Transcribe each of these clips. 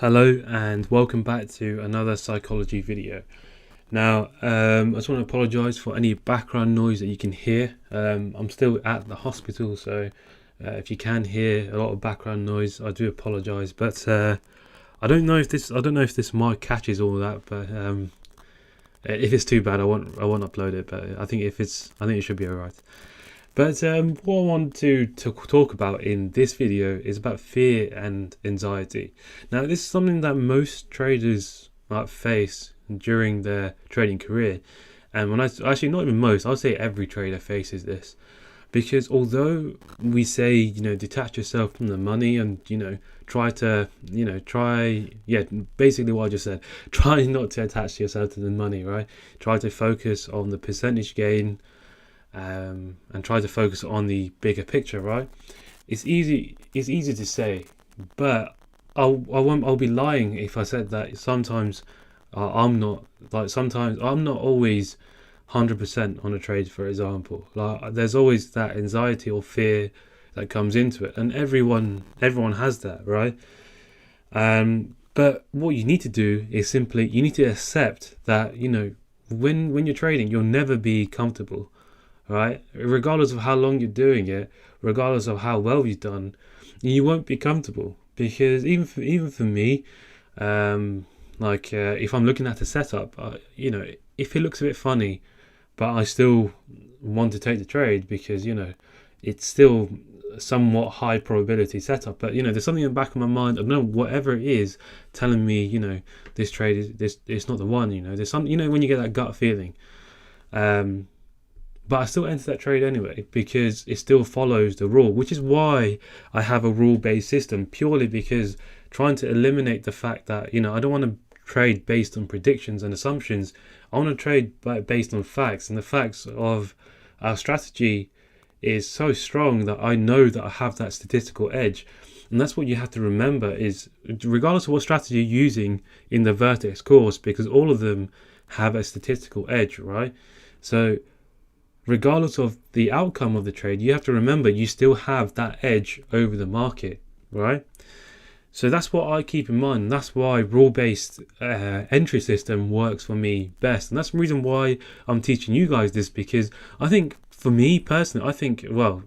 Hello and welcome back to another psychology video. Now, I just want to apologise for any background noise that you can hear. I'm still at the hospital, so if you can hear a lot of background noise, I do apologise. But I don't know if this mic catches all that. But if it's too bad, I won't upload it. But I think it should be alright. But what I want to talk about in this video is about fear and anxiety. Now, this is something that most traders face during their trading career. And actually not even most, I'll say every trader faces this. Because although we say, detach yourself from the money and, basically what I just said, try not to attach yourself to the money, right? Try to focus on the percentage gain, and try to focus on the bigger picture, right? It's easy to say, but I'll be lying if I said that sometimes I'm not always 100% on a trade, for example. Like, there's always that anxiety or fear that comes into it, and everyone has that, right? But what you need to do is simply you need to accept that when you're trading, you'll never be comfortable, right? Regardless of how long you're doing it, regardless of how well you've done, you won't be comfortable. Because even for me, if I'm looking at a setup, if it looks a bit funny, but I still want to take the trade because it's still somewhat high probability setup. But there's something in the back of my mind, I don't know, whatever it is, telling me this trade is it's not the one. There's some when you get that gut feeling. But I still enter that trade anyway because it still follows the rule, which is why I have a rule-based system, purely because trying to eliminate the fact that I don't want to trade based on predictions and assumptions. I want to trade based on facts, and the facts of our strategy is so strong that I know that I have that statistical edge. And that's what you have to remember, is regardless of what strategy you're using in the Vertex course, because all of them have a statistical edge, right? So regardless of the outcome of the trade, you have to remember you still have that edge over the market, right? So that's what I keep in mind. That's why rule-based entry system works for me best. And that's the reason why I'm teaching you guys this, because I think for me personally,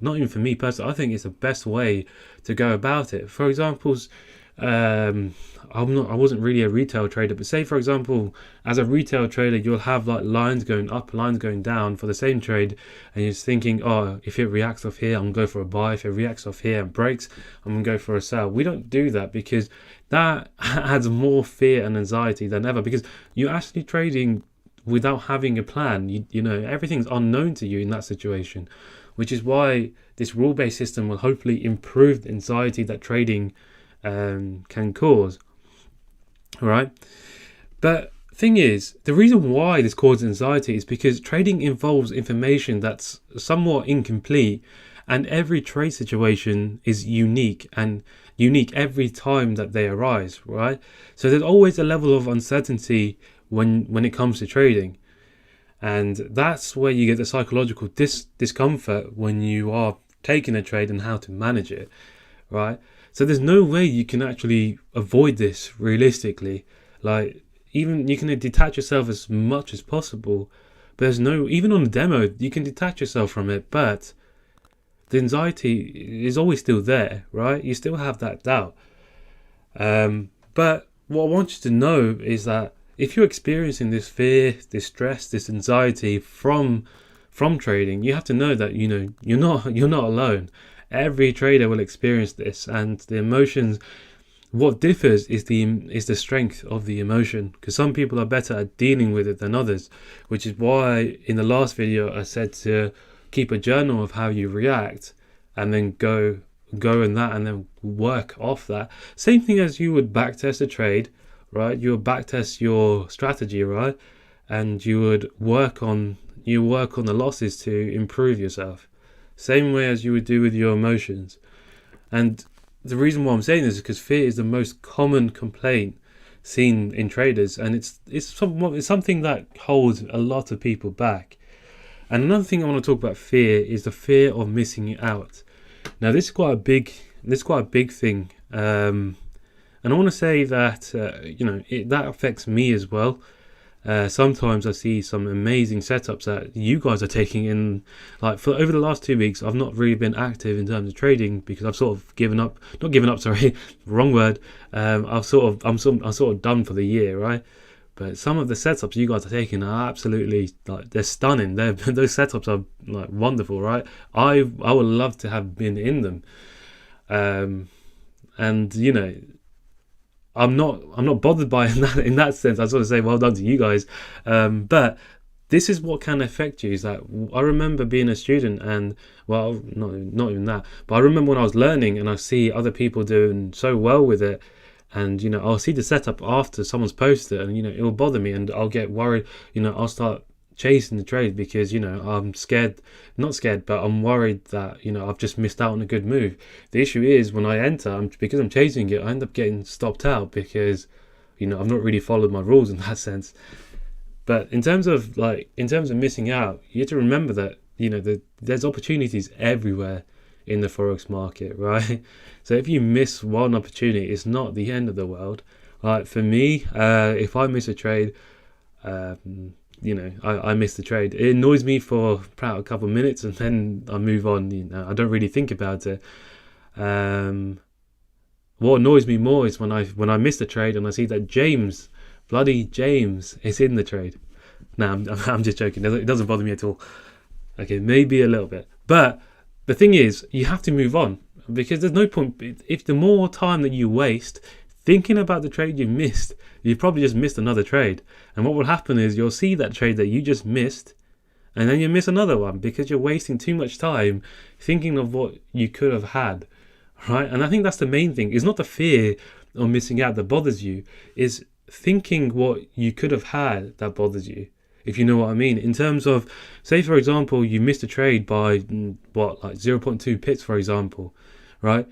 not even for me personally, I think it's the best way to go about it. For example, I wasn't really a retail trader, but say for example, as a retail trader, you'll have like lines going up, lines going down for the same trade, and you're thinking, oh, if it reacts off here, I'm gonna go for a buy. If it reacts off here and breaks, I'm gonna go for a sell. We don't do that because that adds more fear and anxiety than ever, because you're actually trading without having a plan. Everything's unknown to you in that situation, which is why this rule-based system will hopefully improve the anxiety that trading can cause. Right? But thing is, the reason why this causes anxiety is because trading involves information that's somewhat incomplete, and every trade situation is unique every time that they arise, right? So there's always a level of uncertainty when it comes to trading, and that's where you get the psychological discomfort when you are taking a trade and how to manage it, right? So there's no way you can actually avoid this realistically. Like, even you can detach yourself as much as possible, but even on a demo, you can detach yourself from it, but the anxiety is always still there, right? You still have that doubt. But what I want you to know is that if you're experiencing this fear, this stress, this anxiety from trading, you have to know that you're not alone. Every trader will experience this, and the emotions, what differs is the strength of the emotion, because some people are better at dealing with it than others, which is why in the last video I said to keep a journal of how you react and then go in that and then work off that. Same thing as you would backtest a trade, right? You would backtest your strategy, right? And you would work on the losses to improve yourself. Same way as you would do with your emotions. And the reason why I'm saying this is because fear is the most common complaint seen in traders, and it's something that holds a lot of people back. And another thing I want to talk about fear is the fear of missing out. Now this is quite a big thing. And I want to say that that affects me as well. Sometimes I see some amazing setups that you guys are taking in. Like for over the last 2 weeks, I've not really been active in terms of trading because I've sort of given up. Not given up, sorry, wrong word. I'm sort of done for the year, right? But some of the setups you guys are taking are absolutely like they're stunning. Those setups are like wonderful, right? I would love to have been in them. And I'm not bothered by it in that sense. I sort of say well done to you guys, but this is what can affect you. Is that I remember being a student, and well, not even that, but I remember when I was learning, and I see other people doing so well with it, and I'll see the setup after someone's posted it, and it will bother me, and I'll get worried. I'll start chasing the trade because I'm scared, not scared, but I'm worried that I've just missed out on a good move. The issue is when I enter, because I'm chasing it, I end up getting stopped out because I've not really followed my rules in that sense. But in terms of missing out, you have to remember that there's opportunities everywhere in the forex market, right? So if you miss one opportunity, it's not the end of the world. Like for me, if I miss a trade, I miss the trade. It annoys me for about a couple of minutes, and then I move on. I don't really think about it. What annoys me more is when I miss the trade and I see that bloody James, is in the trade. No, I'm just joking. It doesn't bother me at all. Okay, maybe a little bit, but the thing is, you have to move on because there's no point. If the more time that you waste thinking about the trade you missed, you probably just missed another trade. And what will happen is you'll see that trade that you just missed, and then you miss another one because you're wasting too much time thinking of what you could have had, right? And I think that's the main thing. It's not the fear of missing out that bothers you, is thinking what you could have had that bothers you, if you know what I mean. In terms of, say for example, you missed a trade by like 0.2 pips, for example, right?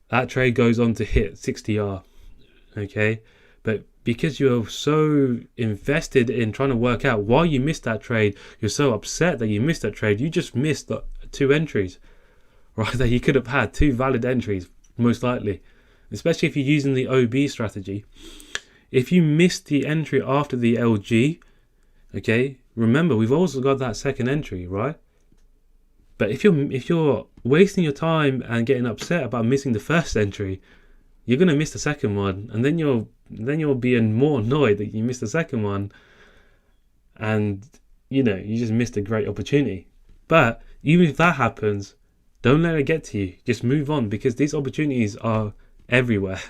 That trade goes on to hit 60R, okay? But because you're so invested in trying to work out why you missed that trade, you're so upset that you missed that trade, you just missed the 2 entries, right? That you could have had 2 valid entries, most likely, especially if you're using the OB strategy. If you missed the entry after the LG, okay, remember we've also got that second entry, right? But if you're wasting your time and getting upset about missing the first entry, you're gonna miss the second one, and then you'll be more annoyed that you missed the second one, and you just missed a great opportunity. But even if that happens, don't let it get to you. Just move on, because these opportunities are everywhere.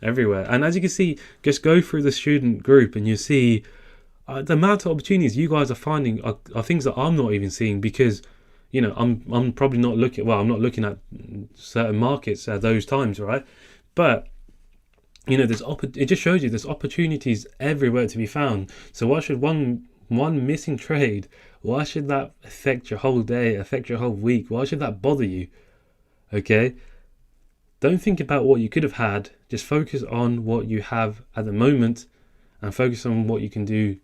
And as you can see, just go through the student group and you see the amount of opportunities you guys are finding are things that I'm not even seeing, because I'm probably not looking. Well, I'm not looking at certain markets at those times, right? But it just shows you there's opportunities everywhere to be found. So why should one missing trade? Why should that affect your whole day? Affect your whole week? Why should that bother you? Okay. Don't think about what you could have had. Just focus on what you have at the moment, and focus on what you can do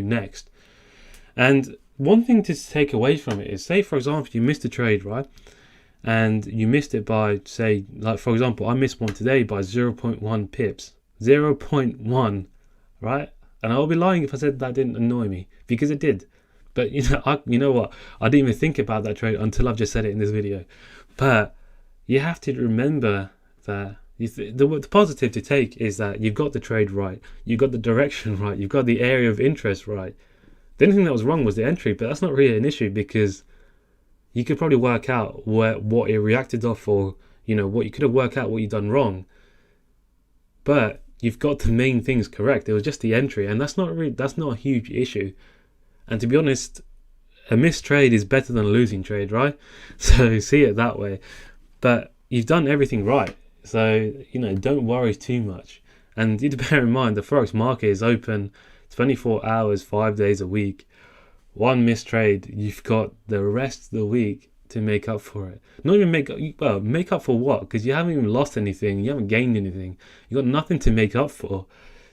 next. And one thing to take away from it is, say for example you missed a trade, right? And you missed it by, say, like for example, I missed one today by 0.1 pips. 0.1, right? And I'll be lying if I said that didn't annoy me, because it did. But you know what? I didn't even think about that trade until I've just said it in this video. But you have to remember that the positive to take is that you've got the trade right, you've got the direction right, you've got the area of interest right. The only thing that was wrong was the entry, but that's not really an issue, because you could probably work out what it reacted off, or what you could have worked out what you've done wrong. But you've got the main things correct. It was just the entry, and that's not a huge issue. And to be honest, a missed trade is better than a losing trade, right? So see it that way. But you've done everything right, so don't worry too much. And you need to bear in mind the forex market is open 24 hours, 5 days a week. One missed trade, you've got the rest of the week to make up for it. Not even make up for what? Because you haven't even lost anything, you haven't gained anything. You've got nothing to make up for.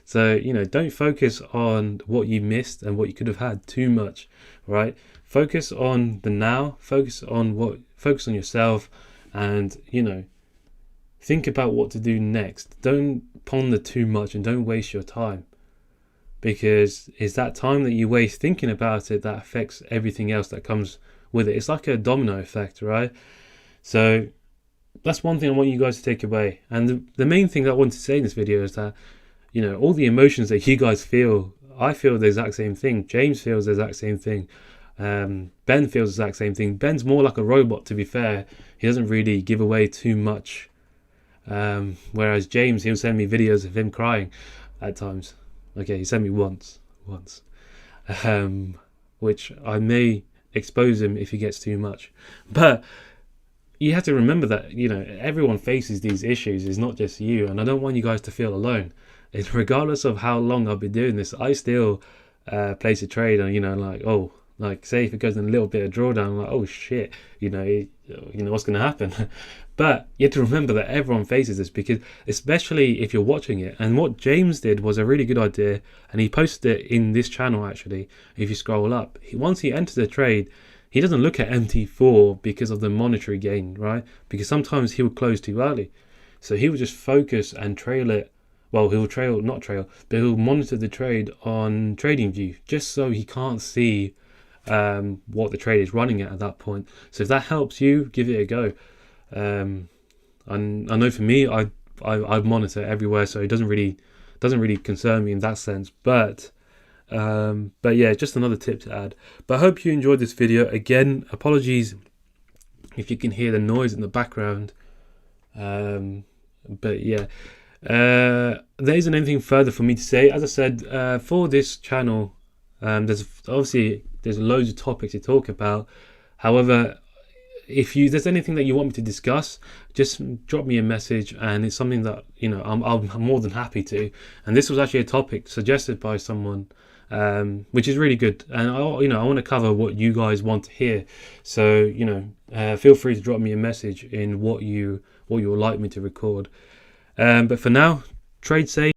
So, don't focus on what you missed and what you could have had too much, right? Focus on the now, focus on yourself, and, think about what to do next. Don't ponder too much and don't waste your time, because it's that time that you waste thinking about it that affects everything else that comes with it. It's like a domino effect, right? So that's one thing I want you guys to take away. And the main thing that I want to say in this video is that, all the emotions that you guys feel, I feel the exact same thing. James feels the exact same thing. Ben feels the exact same thing. Ben's more like a robot, to be fair. He doesn't really give away too much. Whereas James, he'll send me videos of him crying at times. Okay, he sent me once, which I may expose him if he gets too much. But you have to remember that, everyone faces these issues. It's not just you, and I don't want you guys to feel alone. It's regardless of how long I've been doing this, I still place a trade, and like say if it goes in a little bit of drawdown, I'm like, oh shit, what's going to happen? But you have to remember that everyone faces this, because especially if you're watching it. And what James did was a really good idea, and he posted it in this channel actually. If you scroll up, once he enters the trade, he doesn't look at MT4 because of the monetary gain, right? Because sometimes he would close too early, so he would just focus and trail it. Well, not trail, but he'll monitor the trade on TradingView, just so he can't see what the trade is running at that point. So if that helps you, give it a go. And I know for me, I monitor everywhere, so it doesn't really concern me in that sense. But yeah, just another tip to add. But I hope you enjoyed this video. Again, apologies if you can hear the noise in the background. But yeah, there isn't anything further for me to say. As I said, for this channel, there's loads of topics to talk about. However, if there's anything that you want me to discuss, just drop me a message, and it's something that I'm more than happy to. And this was actually a topic suggested by someone, which is really good. And I want to cover what you guys want to hear. So feel free to drop me a message in what you would like me to record. But for now, trade safe.